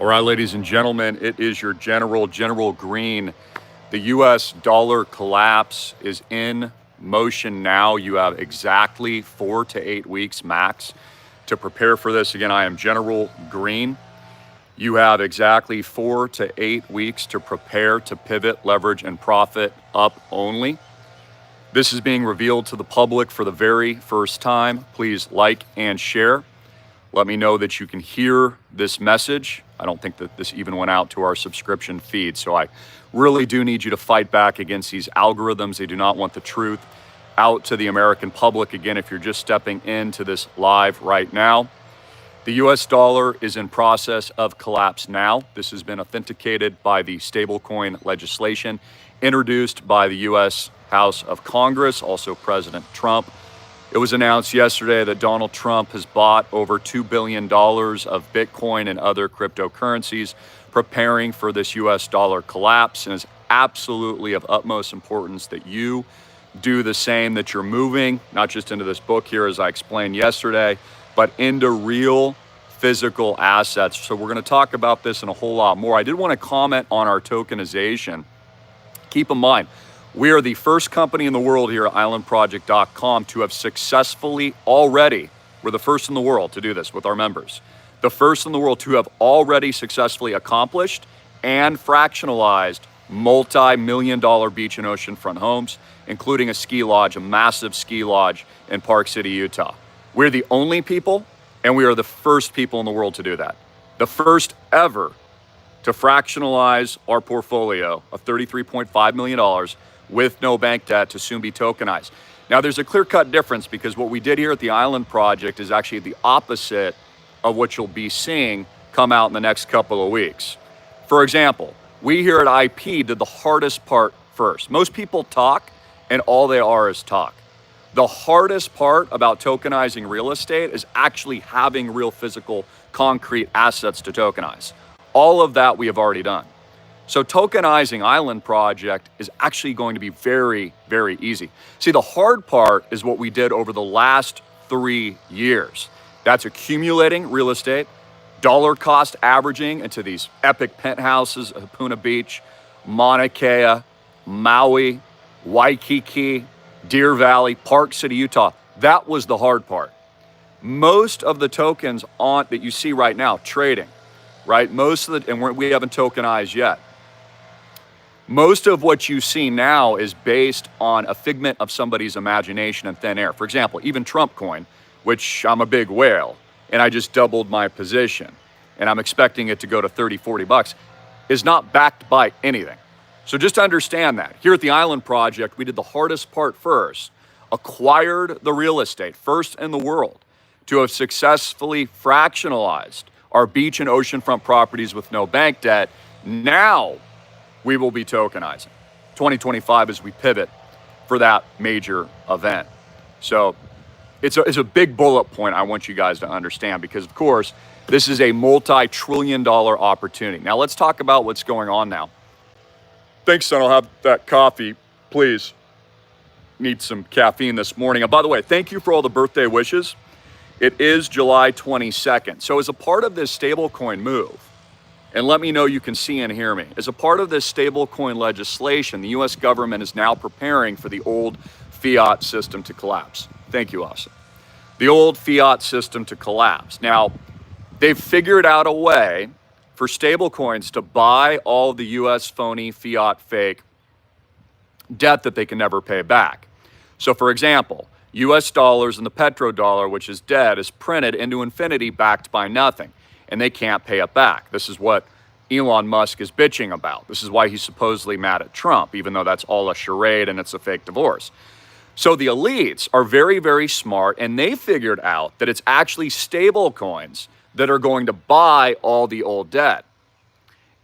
All right, ladies and gentlemen, it is your General Greene. The US dollar collapse is in motion now. You have exactly 4 to 8 weeks max to prepare for this. Again, I am General Greene. You have exactly 4 to 8 weeks to prepare to pivot, leverage, and profit up only. This is being revealed to the public for the very first time. Please like and share. Let me know that you can hear this message. I don't think that this even went out to our subscription feed, so I really do need you to fight back against these algorithms. They do not want the truth out to the American public. Again, if you're just stepping into this live right now, the US dollar is in process of collapse now. This has been authenticated by the stablecoin legislation introduced by the US House of Congress, also President Trump. It was announced yesterday that Donald Trump has bought over $2 billion of Bitcoin and other cryptocurrencies, preparing for this US dollar collapse. And it's absolutely of utmost importance that you do the same, that you're moving, not just into this book here, as I explained yesterday, but into real physical assets. So we're going to talk about this and a whole lot more. I did want to comment on our tokenization. Keep in mind, we are the first company in the world here at islandproject.com to have successfully already, we're the first in the world to do this with our members, the first in the world to have already successfully accomplished and fractionalized multi-million-dollar beach and oceanfront homes, including a ski lodge, a massive ski lodge in Park City, Utah. We're the only people, and we are the first people in the world to do that. The first ever to fractionalize our portfolio of $33.5 million with no bank debt to soon be tokenized. Now, there's a clear-cut difference because what we did here at the Island Project is actually the opposite of what you'll be seeing come out in the next couple of weeks. For example, we here at IP did the hardest part first. Most people talk, and all they are is talk. The hardest part about tokenizing real estate is actually having real physical, concrete assets to tokenize. All of that we have already done. So tokenizing Island Project is actually going to be very, very easy. See, the hard part is what we did over the last 3 years. That's accumulating real estate, dollar cost averaging into these epic penthouses at Puna Beach, Mauna Kea, Maui, Waikiki, Deer Valley, Park City, Utah. That was the hard part. Most of the tokens that you see right now trading, right? And we haven't tokenized yet. Most of what you see now is based on a figment of somebody's imagination and thin air. For example, even Trump coin, which I'm a big whale, and I just doubled my position, and I'm expecting it to go to 30, 40 bucks, is not backed by anything. So just understand that. Here at the Island Project, we did the hardest part first, acquired the real estate, first in the world, to have successfully fractionalized our beach and oceanfront properties with no bank debt. Now we will be tokenizing 2025 as we pivot for that major event. So it's a big bullet point I want you guys to understand because, of course, this is a multi-trillion-dollar opportunity. Now let's talk about what's going on now. Thanks, son. I'll have that coffee, please. Need some caffeine this morning. And by the way, thank you for all the birthday wishes. It is July 22nd. So as a part of this stablecoin move, and let me know you can see and hear me, as a part of this stablecoin legislation, the U.S. government is now preparing for the old fiat system to collapse. Thank you, Austin. The old fiat system to collapse. Now, they've figured out a way for stablecoins to buy all the U.S. phony fiat fake debt that they can never pay back. So, for example, U.S. dollars and the petrodollar, which is dead, is printed into infinity backed by nothing, and they can't pay it back. This is what Elon Musk is bitching about. This is why he's supposedly mad at Trump, even though that's all a charade and it's a fake divorce. So the elites are very, very smart, and they figured out that it's actually stable coins that are going to buy all the old debt.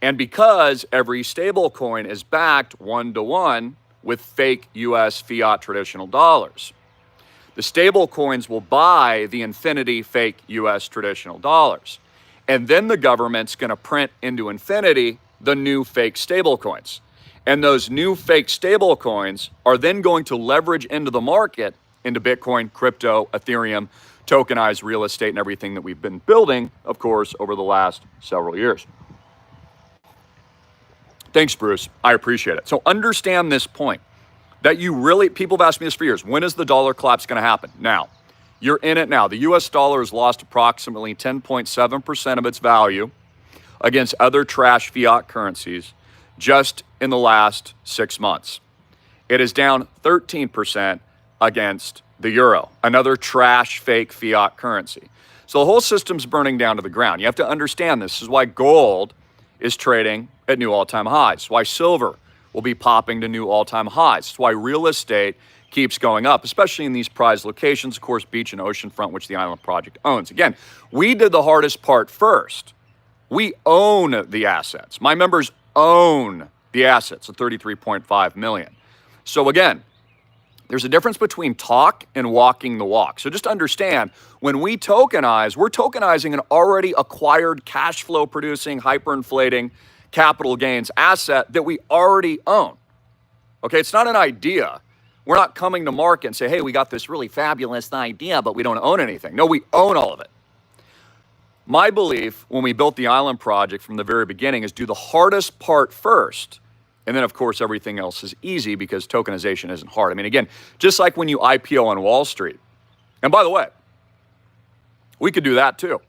And because every stable coin is backed 1-to-1 with fake US fiat traditional dollars, the stable coins will buy the infinity fake US traditional dollars. And then the government's going to print into infinity the new fake stable coins. And those new fake stable coins are then going to leverage into the market, into Bitcoin, crypto, Ethereum, tokenized real estate, and everything that we've been building, of course, over the last several years. Thanks, Bruce. I appreciate it. So understand this point that people have asked me this for years. When is the dollar collapse going to happen? Now. You're in it now. The US dollar has lost approximately 10.7% of its value against other trash fiat currencies just in the last 6 months. It is down 13% against the euro, another trash fake fiat currency. So the whole system's burning down to the ground. You have to understand this. This is why gold is trading at new all-time highs, why silver will be popping to new all-time highs. It's why real estate keeps going up, especially in these prized locations, of course, beach and oceanfront, which the Island Project owns. Again, we did the hardest part first. We own the assets. My members own the assets of 33.5 million. So again, there's a difference between talk and walking the walk. So just understand, when we tokenize, we're tokenizing an already acquired cash flow producing, hyperinflating capital gains asset that we already own. Okay, it's not an idea. We're not coming to market and say, hey, we got this really fabulous idea, but we don't own anything. No, we own all of it. My belief when we built the Island Project from the very beginning is do the hardest part first. And then, of course, everything else is easy because tokenization isn't hard. I mean, again, just like when you IPO on Wall Street. And by the way, we could do that too.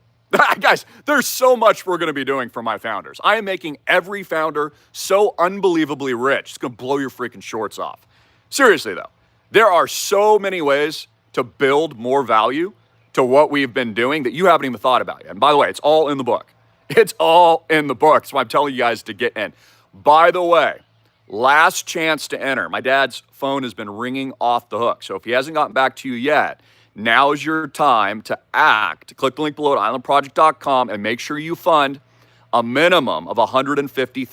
Guys, there's so much we're going to be doing for my founders. I am making every founder so unbelievably rich. It's going to blow your freaking shorts off. Seriously, though, there are so many ways to build more value to what we've been doing that you haven't even thought about yet. And by the way, it's all in the book. It's all in the book. So I'm telling you guys to get in. By the way, last chance to enter. My dad's phone has been ringing off the hook. So if he hasn't gotten back to you yet, now is your time to act. Click the link below at islandproject.com and make sure you fund a minimum of 150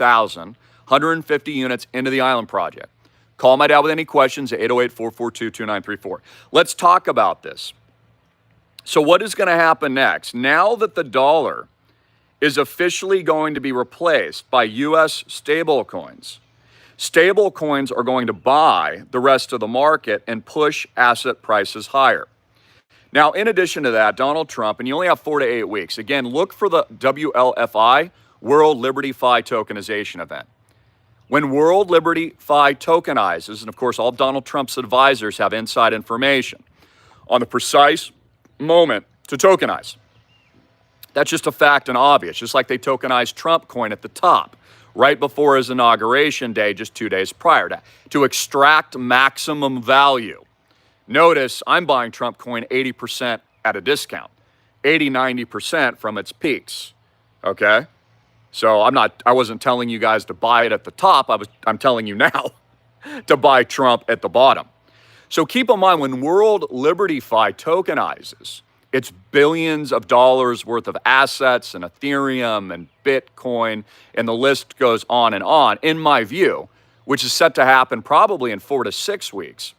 units into the Island Project. Call my dad with any questions at 808-442-2934. Let's talk about this. So what is going to happen next? Now that the dollar is officially going to be replaced by U.S. stablecoins, stablecoins are going to buy the rest of the market and push asset prices higher. Now, in addition to that, Donald Trump, and you only have 4 to 8 weeks. Again, look for the WLFI, World Liberty Fi Tokenization event. When World Liberty Fi tokenizes, and of course all of Donald Trump's advisors have inside information on the precise moment to tokenize. That's just a fact and obvious, just like they tokenized Trump coin at the top, right before his inauguration day, just 2 days prior to extract maximum value. Notice I'm buying Trump coin 80% at a discount, 80, 90% from its peaks, okay? So I wasn't telling you guys to buy it at the top. I'm telling you now to buy Trump at the bottom. So keep in mind, when World Liberty Fi tokenizes, it's billions of dollars worth of assets and Ethereum and Bitcoin, and the list goes on, in my view, which is set to happen probably in 4 to 6 weeks.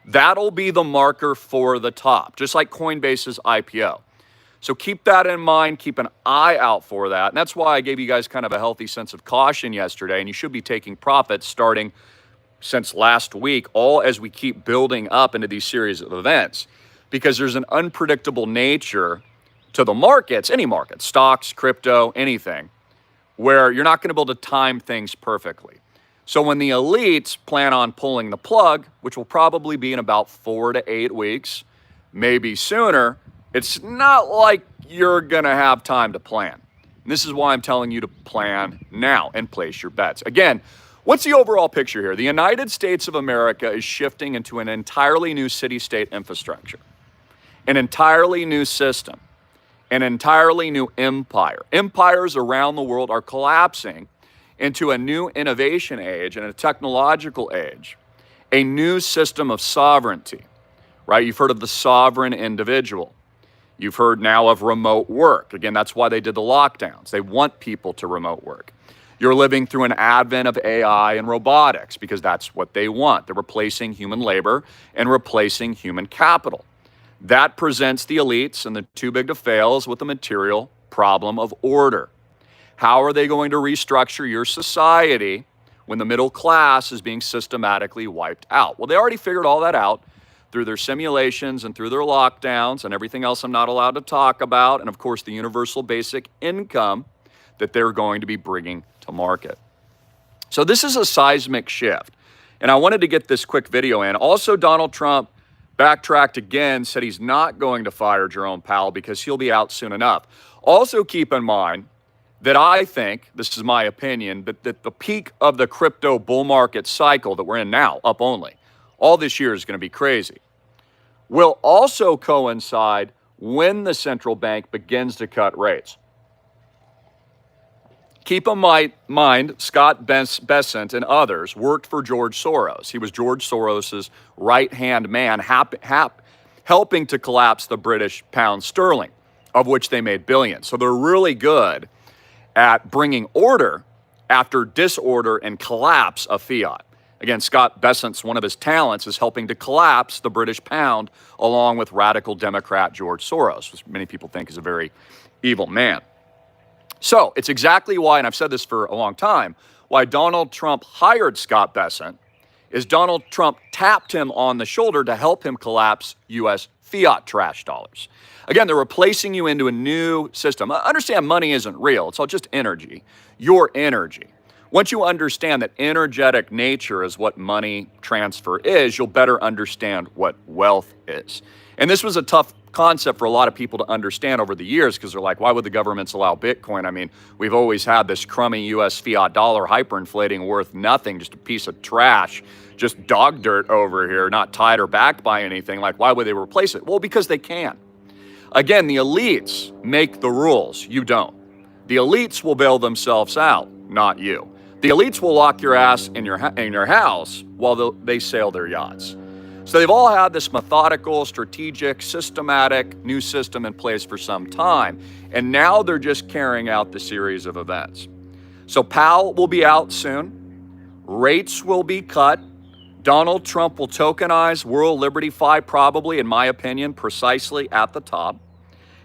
That'll be the marker for the top, just like Coinbase's IPO. So keep that in mind, keep an eye out for that. And that's why I gave you guys kind of a healthy sense of caution yesterday, and you should be taking profits starting since last week, all as we keep building up into these series of events, because there's an unpredictable nature to the markets, any market, stocks, crypto, anything, where you're not going to be able to time things perfectly. So when the elites plan on pulling the plug, which will probably be in about 4 to 8 weeks, maybe sooner, it's not like you're going to have time to plan. And this is why I'm telling you to plan now and place your bets. Again, what's the overall picture here? The United States of America is shifting into an entirely new city-state infrastructure, an entirely new system, an entirely new empire. Empires around the world are collapsing into a new innovation age and a technological age, a new system of sovereignty, right? You've heard of the sovereign individual. You've heard now of remote work. Again, that's why they did the lockdowns. They want people to remote work. You're living through an advent of AI and robotics because that's what they want. They're replacing human labor and replacing human capital. That presents the elites and the too big to fails with the material problem of order. How are they going to restructure your society when the middle class is being systematically wiped out? Well, they already figured all that out through their simulations and through their lockdowns and everything else I'm not allowed to talk about, and of course the universal basic income that they're going to be bringing to market. So this is a seismic shift. And I wanted to get this quick video in. Also, Donald Trump backtracked again, said he's not going to fire Jerome Powell because he'll be out soon enough. Also, keep in mind that I think, this is my opinion, that the peak of the crypto bull market cycle that we're in now, up only, all this year is going to be crazy, will also coincide when the central bank begins to cut rates. Keep in mind, Scott Bessent and others worked for George Soros. He was George Soros's right-hand man, helping to collapse the British pound sterling, of which they made billions. So they're really good at bringing order after disorder and collapse of fiat. Again, Scott Bessent's one of his talents is helping to collapse the British pound along with radical Democrat George Soros, which many people think is a very evil man. So it's exactly why, and I've said this for a long time, why Donald Trump hired Scott Bessent is Donald Trump tapped him on the shoulder to help him collapse U.S. fiat trash dollars. Again, they're replacing you into a new system. Understand money isn't real. It's all just energy, your energy. Once you understand that energetic nature is what money transfer is, you'll better understand what wealth is. And this was a tough concept for a lot of people to understand over the years because they're like, why would the governments allow Bitcoin? I mean, we've always had this crummy U.S. fiat dollar hyperinflating worth nothing, just a piece of trash, just dog dirt over here, not tied or backed by anything. Like, why would they replace it? Well, because they can. Again, the elites make the rules. You don't. The elites will bail themselves out, not you. The elites will lock your ass in your house while they sail their yachts. So they've all had this methodical, strategic, systematic new system in place for some time. And now they're just carrying out the series of events. So Powell will be out soon. Rates will be cut. Donald Trump will tokenize World Liberty 5, probably, in my opinion, precisely at the top.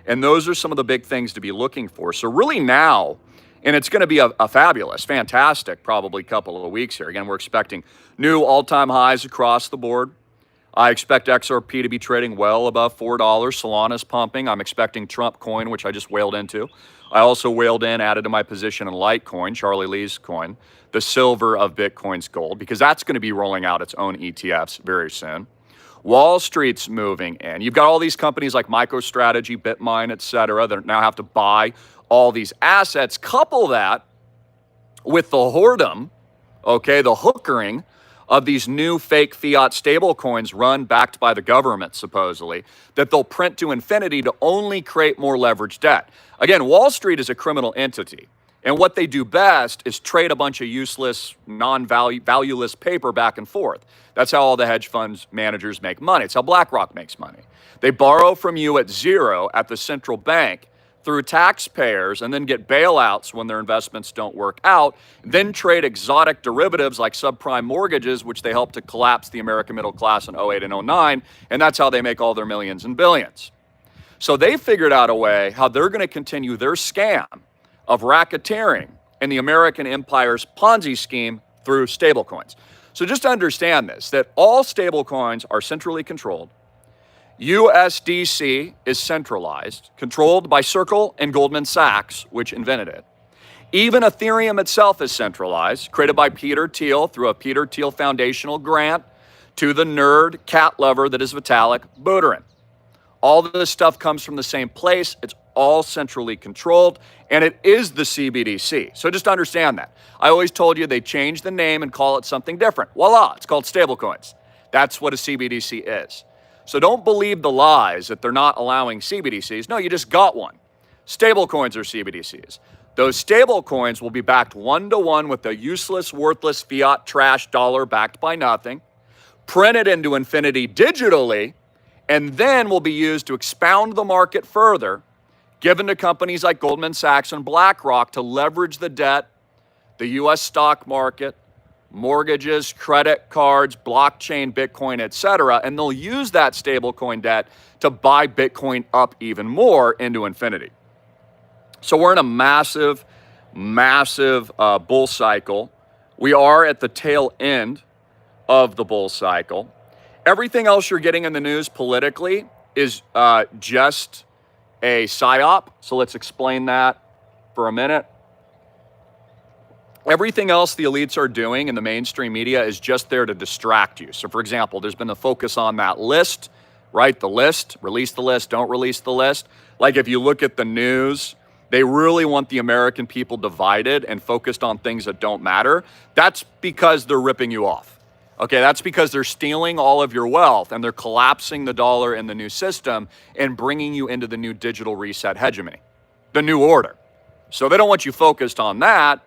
And those are some of the big things to be looking for. So really now, and it's going to be a fabulous, fantastic, probably couple of weeks here. Again, we're expecting new all-time highs across the board. I expect XRP to be trading well above $4. Solana's pumping. I'm expecting Trump coin, which I just whaled into. I also whaled in, added to my position in Litecoin, Charlie Lee's coin, the silver of Bitcoin's gold, because that's going to be rolling out its own ETFs very soon. Wall Street's moving in. You've got all these companies like MicroStrategy, Bitmine, et cetera, that now have to buy all these assets. Couple that with the whoredom, okay, the hookering of these new fake fiat stable coins run backed by the government, supposedly, that they'll print to infinity to only create more leveraged debt. Again, Wall Street is a criminal entity. And what they do best is trade a bunch of useless, valueless paper back and forth. That's how all the hedge funds managers make money. It's how BlackRock makes money. They borrow from you at zero at the central bank through taxpayers and then get bailouts when their investments don't work out, then trade exotic derivatives like subprime mortgages, which they helped to collapse the American middle class in 08 and 09, and that's how they make all their millions and billions. So they figured out a way how they're going to continue their scam of racketeering in the American empire's Ponzi scheme through stablecoins. So just understand this, that all stablecoins are centrally controlled. USDC is centralized, controlled by Circle and Goldman Sachs, which invented it. Even Ethereum itself is centralized, created by Peter Thiel through a Peter Thiel Foundational grant to the nerd cat lover that is Vitalik Buterin. All of this stuff comes from the same place. It's all centrally controlled, and it is the CBDC. So just understand that. I always told you they change the name and call it something different. Voila, it's called stablecoins. That's what a CBDC is. So don't believe the lies that they're not allowing CBDCs. No, you just got one. Stablecoins are CBDCs. Those stablecoins will be backed one-to-one with a useless, worthless fiat trash dollar backed by nothing, printed into infinity digitally, and then will be used to expound the market further, given to companies like Goldman Sachs and BlackRock to leverage the debt, the U.S. stock market, mortgages, credit cards, blockchain, Bitcoin, et cetera, and they'll use that stablecoin debt to buy Bitcoin up even more into infinity. So we're in a massive, massive bull cycle. We are at the tail end of the bull cycle. Everything else you're getting in the news politically is just a psyop. So let's explain that for a minute. Everything else the elites are doing in the mainstream media is just there to distract you. So for example, there's been a focus on that list, right? The list, release the list, don't release the list. Like if you look at the news, they really want the American people divided and focused on things that don't matter. That's because they're ripping you off. Okay, that's because they're stealing all of your wealth and they're collapsing the dollar in the new system and bringing you into the new digital reset hegemony, the new order. So they don't want you focused on that.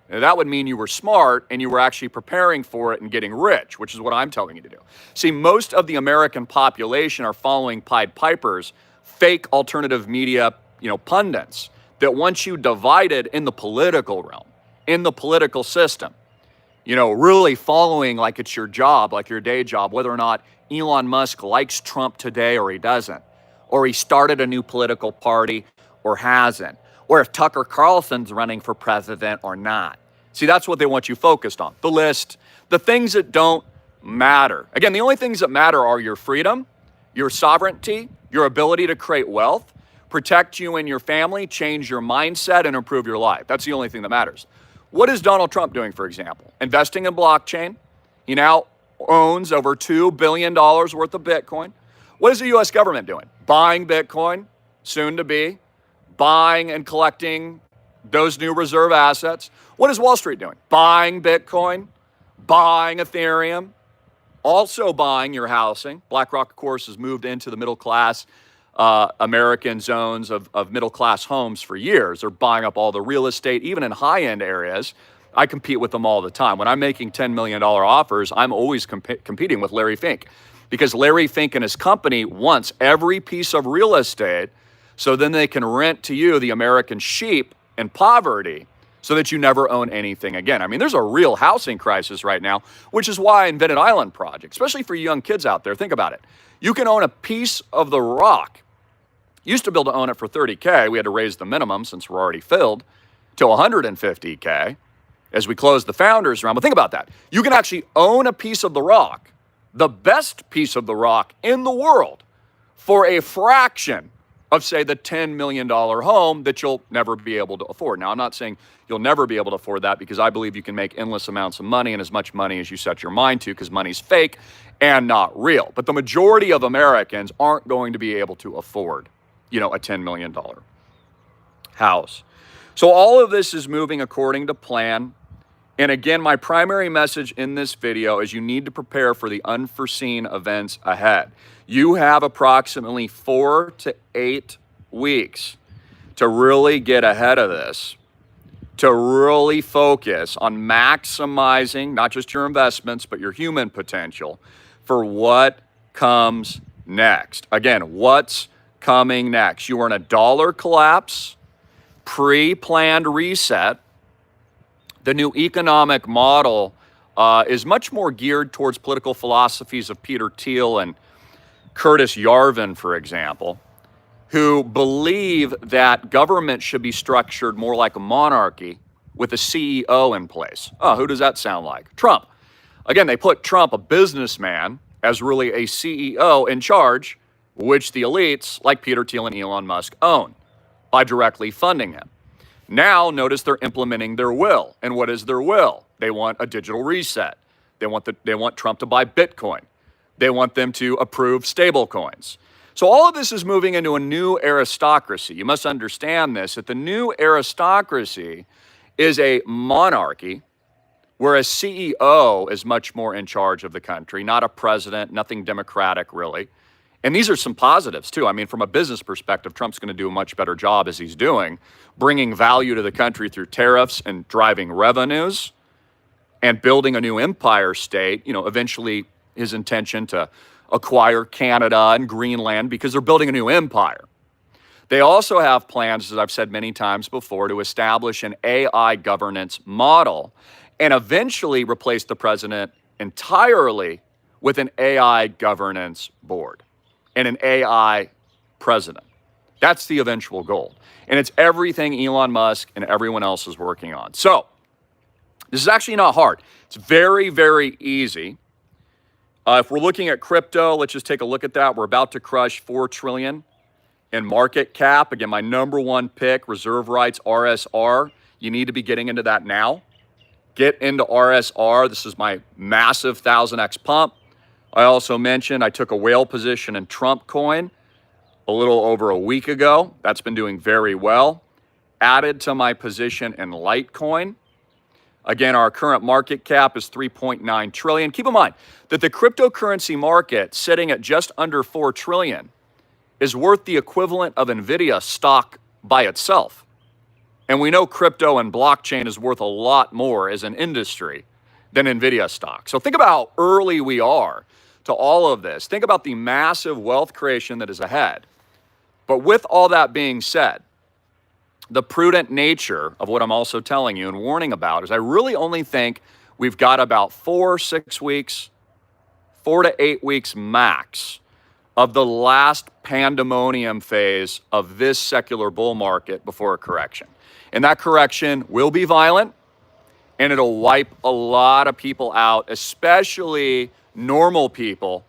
That would mean you were smart and you were actually preparing for it and getting rich, which is what I'm telling you to do. See, most of the American population are following Pied Pipers, fake alternative media, pundits that want you divided in the political realm, in the political system, really following like it's your job, like your day job, whether or not Elon Musk likes Trump today or he doesn't, or he started a new political party or hasn't, or if Tucker Carlson's running for president or not. See, that's what they want you focused on. The list, the things that don't matter. Again, the only things that matter are your freedom, your sovereignty, your ability to create wealth, protect you and your family, change your mindset, and improve your life. That's the only thing that matters. What is Donald Trump doing, for example? Investing in blockchain. He now owns over $2 billion worth of Bitcoin. What is the U.S. government doing? Buying Bitcoin, soon to be, buying and collecting those new reserve assets. What is Wall Street doing? Buying Bitcoin, buying Ethereum, also buying your housing. BlackRock, of course, has moved into the middle class American zones of middle class homes for years. They're buying up all the real estate, even in high-end areas. I compete with them all the time. When I'm making $10 million offers, I'm always competing with Larry Fink, because Larry Fink and his company wants every piece of real estate so then they can rent to you, the American sheep, in poverty, so that you never own anything again. I mean, there's a real housing crisis right now, which is why I invented Island Project, especially for you young kids out there. Think about it. You can own a piece of the rock. Used to be able to own it for $30K. We had to raise the minimum, since we're already filled, to $150K as we closed the founders round. But think about that. You can actually own a piece of the rock, the best piece of the rock in the world, for a fraction of, say, the $10 million home that you'll never be able to afford. Now, I'm not saying you'll never be able to afford that, because I believe you can make endless amounts of money, and as much money as you set your mind to, because money's fake and not real. But the majority of Americans aren't going to be able to afford, a $10 million house. So all of this is moving according to plan. And again, my primary message in this video is you need to prepare for the unforeseen events ahead. You have approximately 4 to 8 weeks to really get ahead of this, to really focus on maximizing not just your investments, but your human potential for what comes next. Again, what's coming next? You are in a dollar collapse, pre-planned reset. The new economic model is much more geared towards political philosophies of Peter Thiel and Curtis Yarvin, for example, who believe that government should be structured more like a monarchy with a CEO in place. Oh, who does that sound like? Trump. Again, they put Trump, a businessman, as really a CEO in charge, which the elites, like Peter Thiel and Elon Musk, own by directly funding him. Now, notice they're implementing their will. And what is their will? They want a digital reset. They want Trump to buy Bitcoin. They want them to approve stable coins. So all of this is moving into a new aristocracy. You must understand this, that the new aristocracy is a monarchy, where a CEO is much more in charge of the country, not a president, nothing democratic really. And these are some positives too. I mean, from a business perspective, Trump's going to do a much better job as he's doing, bringing value to the country through tariffs and driving revenues and building a new empire state, eventually his intention to acquire Canada and Greenland, because they're building a new empire. They also have plans, as I've said many times before, to establish an AI governance model and eventually replace the president entirely with an AI governance board and an AI president. That's the eventual goal. And it's everything Elon Musk and everyone else is working on. So this is actually not hard. It's very, very easy. If we're looking at crypto, let's just take a look at that. We're about to crush 4 trillion in market cap. Again, my number one pick, reserve rights, RSR. You need to be getting into that now. get into RSR. This is my massive 1000x pump. I also mentioned I took a whale position in Trump coin a little over a week ago. That's been doing very well. Added to my position in Litecoin. Again, our current market cap is 3.9 trillion. Keep in mind that the cryptocurrency market sitting at just under 4 trillion is worth the equivalent of Nvidia stock by itself. And we know crypto and blockchain is worth a lot more as an industry than Nvidia stock. So think about how early we are to all of this. Think about the massive wealth creation that is ahead. But with all that being said, the prudent nature of what I'm also telling you and warning about is I really only think we've got about 4 to 8 weeks max of the last pandemonium phase of this secular bull market before a correction. And that correction will be violent, and it'll wipe a lot of people out, especially normal people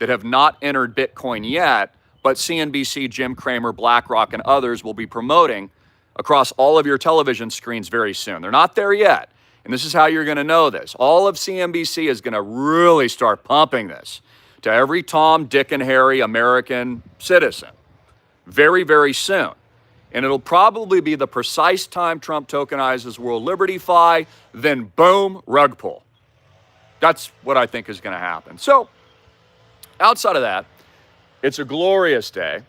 that have not entered Bitcoin yet, but CNBC, Jim Cramer, BlackRock, and others will be promoting across all of your television screens very soon. They're not there yet. And this is how you're going to know this. All of CNBC is going to really start pumping this to every Tom, Dick, and Harry American citizen very, very soon. And it'll probably be the precise time Trump tokenizes World Liberty Fi, then boom, rug pull. That's what I think is going to happen. So outside of that, it's a glorious day.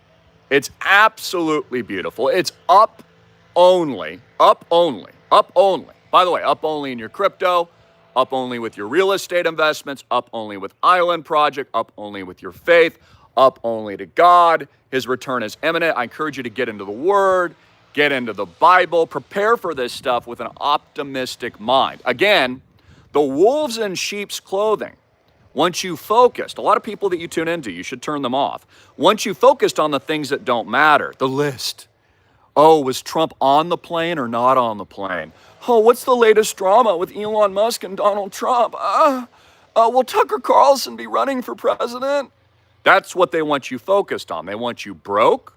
It's absolutely beautiful. It's up only. By the way, up only in your crypto, up only with your real estate investments, up only with Island Project, up only with your faith, up only to God. His return is imminent. I encourage you to get into the Word, get into the Bible, prepare for this stuff with an optimistic mind. Again, the wolves in sheep's clothing. Once you focused, a lot of people that you tune into, you should turn them off. Once you focused on the things that don't matter, the list. Oh, was Trump on the plane or not on the plane? Oh, what's the latest drama with Elon Musk and Donald Trump? Will Tucker Carlson be running for president? That's what they want you focused on. They want you broke,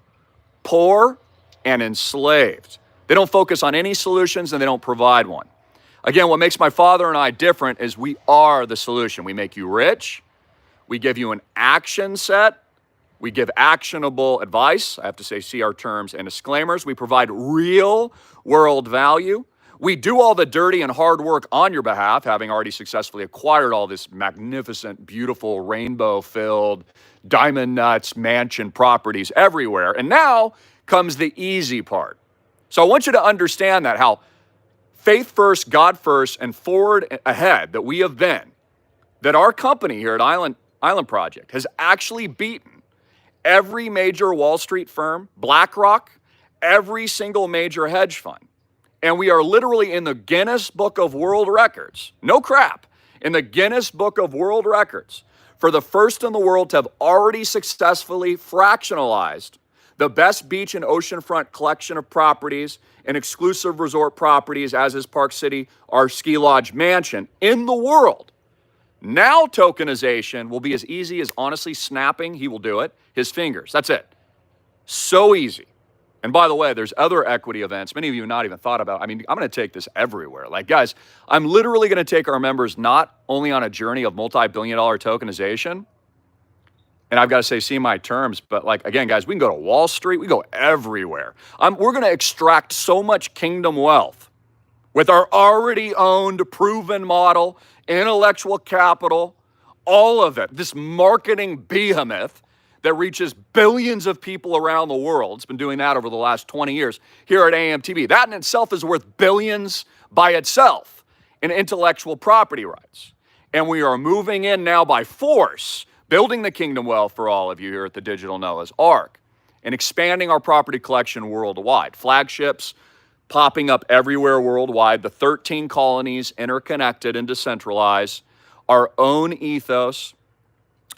poor, and enslaved. They don't focus on any solutions and they don't provide one. Again, what makes my father and I different is we are the solution. We make you rich. We give you an action set. We give actionable advice. I have to say, see our terms and disclaimers. We provide real world value. We do all the dirty and hard work on your behalf, having already successfully acquired all this magnificent, beautiful, rainbow-filled, diamond nuts, mansion properties everywhere. And now comes the easy part. So I want you to understand that, how faith first, God first, and forward ahead that we have been, that our company here at Island Project has actually beaten every major Wall Street firm, BlackRock, every single major hedge fund. And we are literally in the Guinness Book of World Records. No crap. In the Guinness Book of World Records for the first in the world to have already successfully fractionalized the best beach and oceanfront collection of properties and exclusive resort properties, as is Park City, our ski lodge mansion, in the world. Now tokenization will be as easy as honestly snapping, he will do it, his fingers. That's it. So easy. And by the way, there's other equity events. Many of you have not even thought about. I mean, I'm going to take this everywhere. Like, guys, I'm literally going to take our members not only on a journey of multi-billion-dollar tokenization, and I've got to say, see my terms, but like, again, guys, we can go to Wall Street. We go everywhere. We're going to extract so much kingdom wealth with our already owned, proven model, intellectual capital, all of it. This marketing behemoth that reaches billions of people around the world. It's been doing that over the last 20 years here at AMTV. That in itself is worth billions by itself in intellectual property rights. And we are moving in now by force, building the kingdom wealth for all of you here at the Digital Noah's Ark, and expanding our property collection worldwide. Flagships popping up everywhere worldwide, the 13 colonies interconnected and decentralized, our own ethos,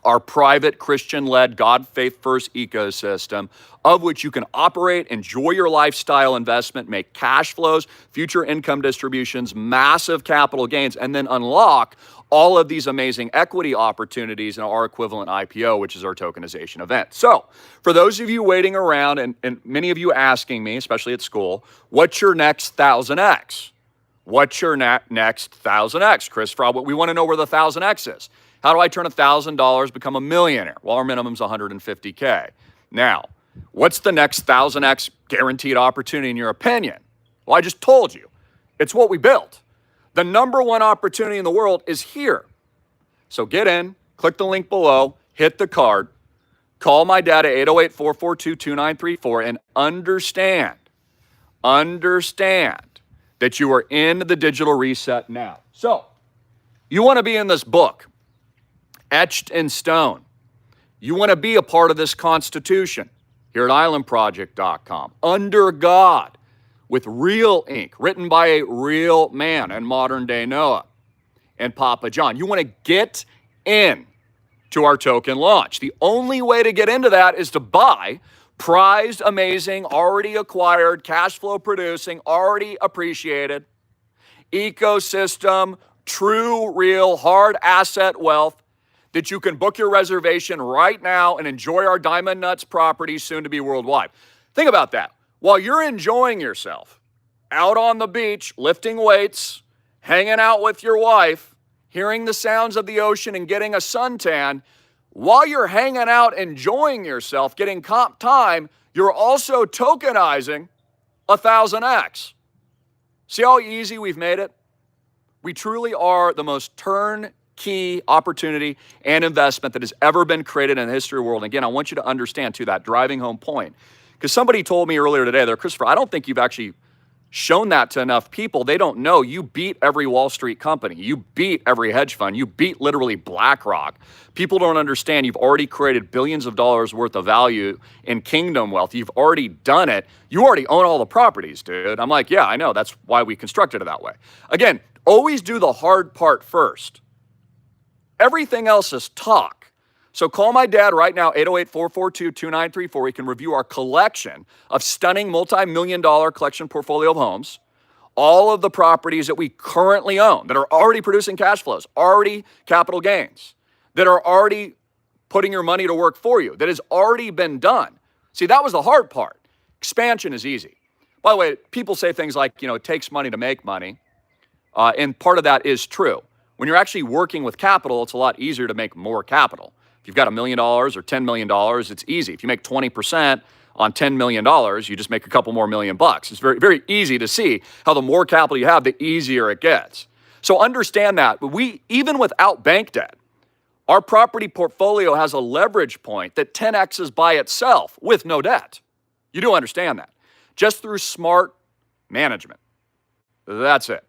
our private Christian-led, God-faith-first ecosystem, of which you can operate, enjoy your lifestyle investment, make cash flows, future income distributions, massive capital gains, and then unlock all of these amazing equity opportunities in our equivalent IPO, which is our tokenization event. So for those of you waiting around and many of you asking me, especially at school, what's your next 1000X? What's your next 1000X? Chris Fraud, we want to know where the 1000X is. How do I turn $1,000 become a millionaire? Well, our minimum's 150K. Now, what's the next 1000X guaranteed opportunity in your opinion? Well, I just told you. It's what we built. The number one opportunity in the world is here. So get in, click the link below, hit the card, call my dad at 808-442-2934 and understand that you are in the digital reset now. So you want to be in this book, etched in stone. You want to be a part of this Constitution here at islandproject.com, under God, with real ink, written by a real man and modern day Noah and Papa John. You want to get in to our token launch. The only way to get into that is to buy prized, amazing, already acquired, cash flow producing, already appreciated, ecosystem, true, real, hard asset wealth that you can book your reservation right now and enjoy our Diamond Nuts properties soon to be worldwide. Think about that. While you're enjoying yourself out on the beach, lifting weights, hanging out with your wife, hearing the sounds of the ocean and getting a suntan, while you're hanging out, enjoying yourself, getting comp time, you're also tokenizing 1000X. See how easy we've made it? We truly are the most turnkey opportunity and investment that has ever been created in the history of the world. And again, I want you to understand, too, that driving home point. Because somebody told me earlier today, Christopher, I don't think you've actually shown that to enough people. They don't know. You beat every Wall Street company. You beat every hedge fund. You beat literally BlackRock. People don't understand you've already created billions of dollars worth of value in kingdom wealth. You've already done it. You already own all the properties, dude. I'm like, yeah, I know. That's why we constructed it that way. Again, always do the hard part first. Everything else is talk. So call my dad right now, 808-442-2934. He can review our collection of stunning multi-million-dollar collection portfolio of homes, all of the properties that we currently own that are already producing cash flows, already capital gains, that are already putting your money to work for you, that has already been done. See, that was the hard part. Expansion is easy. By the way, people say things like, it takes money to make money, and part of that is true. When you're actually working with capital, it's a lot easier to make more capital. If you've got $1 million or $10 million, it's easy. If you make 20% on $10 million, you just make a couple more million bucks. It's very, very easy to see how the more capital you have, the easier it gets. So understand that. But even without bank debt, our property portfolio has a leverage point that 10X's by itself with no debt. You do understand that. Just through smart management. That's it.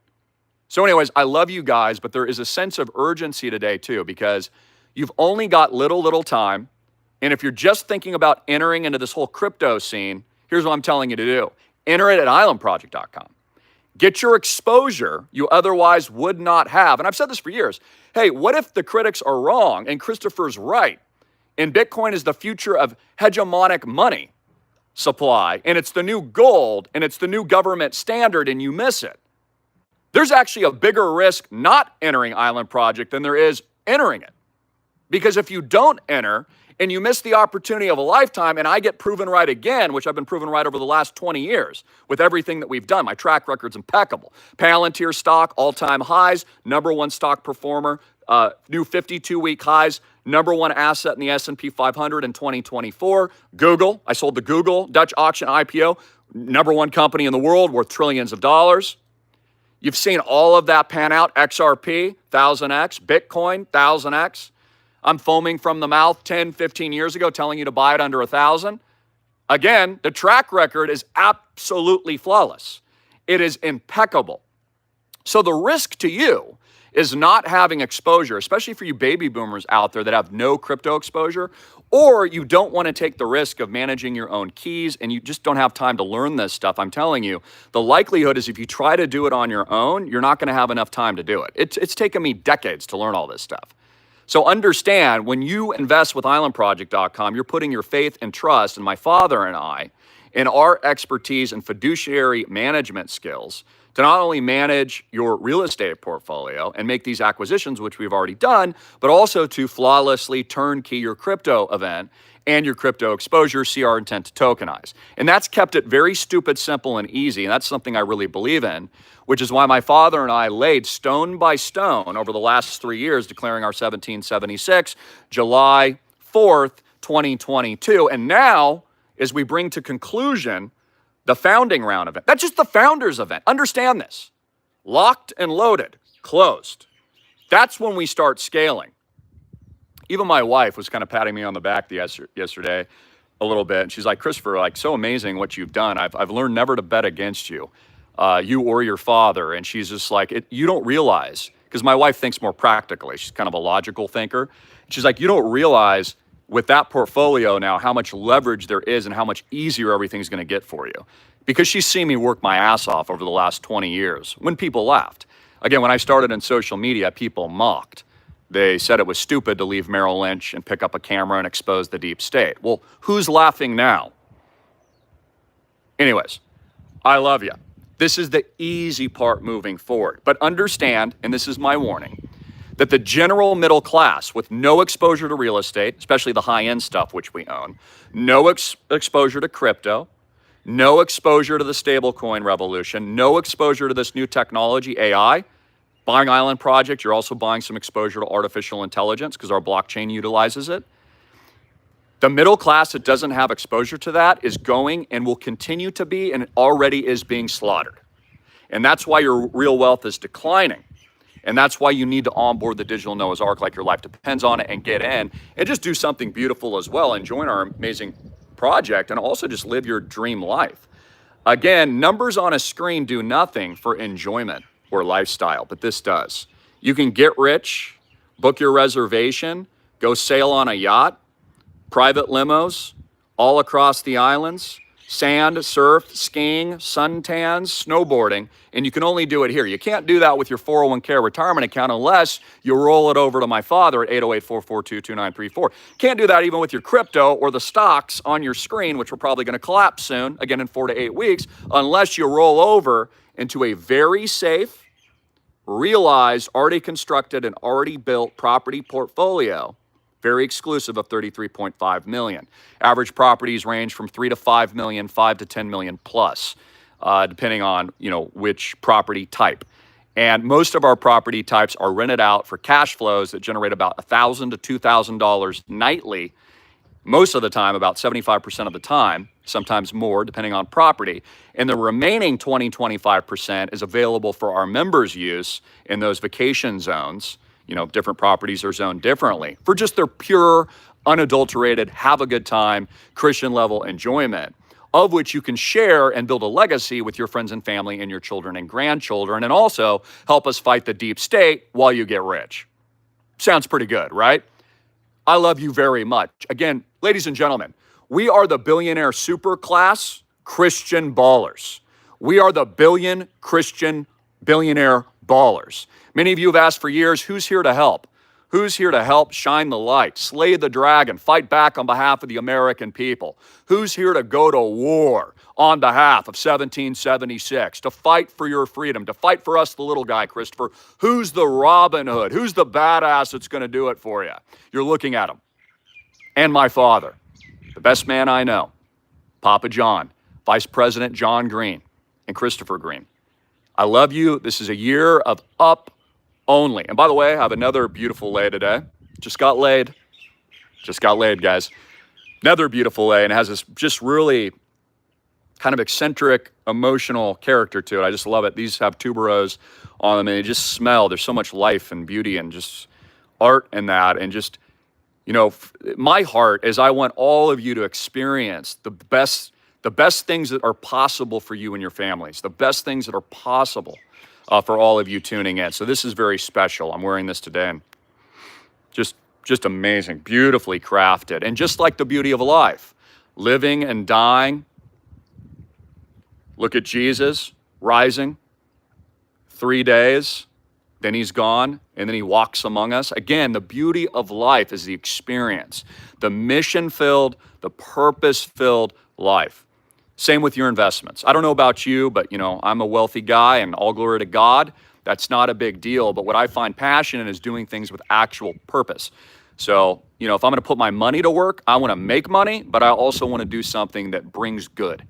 So anyways, I love you guys, but there is a sense of urgency today too, because you've only got little time. And if you're just thinking about entering into this whole crypto scene, here's what I'm telling you to do. Enter it at islandproject.com. Get your exposure you otherwise would not have. And I've said this for years. Hey, what if the critics are wrong and Christopher's right? And Bitcoin is the future of hegemonic money supply, and it's the new gold, and it's the new government standard, and you miss it. There's actually a bigger risk not entering Island Project than there is entering it. Because if you don't enter and you miss the opportunity of a lifetime, and I get proven right again, which I've been proven right over the last 20 years with everything that we've done, my track record's impeccable. Palantir stock, all-time highs, number one stock performer, new 52-week highs, number one asset in the S&P 500 in 2024. Google, I sold the Google Dutch auction IPO, number one company in the world worth trillions of dollars. You've seen all of that pan out. XRP, 1000X, Bitcoin, 1000X. I'm foaming from the mouth 10, 15 years ago telling you to buy it under 1,000. Again, the track record is absolutely flawless. It is impeccable. So the risk to you is not having exposure, especially for you baby boomers out there that have no crypto exposure, or you don't want to take the risk of managing your own keys and you just don't have time to learn this stuff. I'm telling you, the likelihood is if you try to do it on your own, you're not going to have enough time to do it. It's taken me decades to learn all this stuff. So understand, when you invest with islandproject.com, you're putting your faith and trust in my father and I, in our expertise and fiduciary management skills to not only manage your real estate portfolio and make these acquisitions, which we've already done, but also to flawlessly turnkey your crypto event and your crypto exposure, see our intent to tokenize. And that's kept it very stupid, simple, and easy. And that's something I really believe in, which is why my father and I laid stone by stone over the last 3 years, declaring our 1776, July 4th, 2022. And now, as we bring to conclusion the founding round event, that's just the founders event. Understand this. Locked and loaded, closed. That's when we start scaling. Even my wife was kind of patting me on the back yesterday a little bit. And she's like, Christopher, like, so amazing what you've done. I've learned never to bet against you, you or your father. And she's just like, you don't realize, because my wife thinks more practically. She's kind of a logical thinker. She's like, you don't realize with that portfolio now how much leverage there is and how much easier everything's going to get for you. Because she's seen me work my ass off over the last 20 years when people laughed. Again, when I started in social media, people mocked. They said it was stupid to leave Merrill Lynch and pick up a camera and expose the deep state. Well, who's laughing now? Anyways, I love you. This is the easy part moving forward. But understand, and this is my warning, that the general middle class with no exposure to real estate, especially the high-end stuff which we own, no exposure to crypto, no exposure to the stablecoin revolution, no exposure to this new technology, AI, buying Island Project, you're also buying some exposure to artificial intelligence because our blockchain utilizes it. The middle class that doesn't have exposure to that is going and will continue to be and already is being slaughtered. And that's why your real wealth is declining. And that's why you need to onboard the digital Noah's Ark like your life depends on it and get in and just do something beautiful as well and join our amazing project and also just live your dream life. Again, numbers on a screen do nothing for enjoyment or lifestyle, but this does. You can get rich, book your reservation, go sail on a yacht, private limos all across the islands, sand, surf, skiing, suntans, snowboarding, and you can only do it here. You can't do that with your 401k retirement account unless you roll it over to my father at 808-442-2934. Can't do that even with your crypto or the stocks on your screen, which we're probably going to collapse soon, again in 4 to 8 weeks, unless you roll over into a very safe, realized, already constructed, and already built property portfolio, very exclusive of 33.5 million. Average properties range from 3 to 5 million, 5 to 10 million plus, depending on which property type. And most of our property types are rented out for cash flows that generate about $1,000 to $2,000 nightly. Most of the time, about 75% of the time, sometimes more, depending on property. And the remaining 25% is available for our members' use in those vacation zones. Different properties are zoned differently for just their pure, unadulterated, have a good time, Christian level enjoyment, of which you can share and build a legacy with your friends and family and your children and grandchildren, and also help us fight the deep state while you get rich. Sounds pretty good, right? I love you very much. Again, ladies and gentlemen, we are the billionaire superclass Christian ballers. We are the billion Christian billionaire ballers. Many of you have asked for years, who's here to help? Who's here to help shine the light, slay the dragon, fight back on behalf of the American people? Who's here to go to war on behalf of 1776, to fight for your freedom, to fight for us, the little guy, Christopher? Who's the Robin Hood? Who's the badass that's going to do it for you? You're looking at him. And my father, the best man I know, Papa John, Vice President John Greene, and Christopher Greene. I love you. This is a year of up only. And by the way, I have another beautiful lay today. Just got laid. Just got laid, guys. Another beautiful lay, and it has this just really kind of eccentric, emotional character to it. I just love it. These have tuberose on them, and they just smell. There's so much life and beauty and just art in that. And just, my heart is I want all of you to experience the best things that are possible for you and your families, the best things that are possible for all of you tuning in. So this is very special. I'm wearing this today, and just amazing, beautifully crafted. And just like the beauty of life, living and dying. Look at Jesus rising 3 days, then he's gone, and then he walks among us. Again, the beauty of life is the experience, the mission-filled, the purpose-filled life. Same with your investments. I don't know about you, but I'm a wealthy guy, and all glory to God. That's not a big deal. But what I find passion in is doing things with actual purpose. So, you know, if I'm going to put my money to work, I want to make money, but I also want to do something that brings good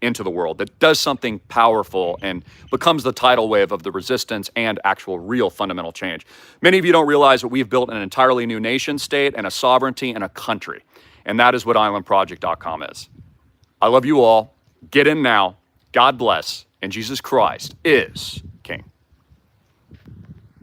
into the world, that does something powerful and becomes the tidal wave of the resistance and actual real fundamental change. Many of you don't realize that we've built an entirely new nation state and a sovereignty and a country. And that is what islandproject.com is. I love you all. Get in now. God bless. And Jesus Christ is King.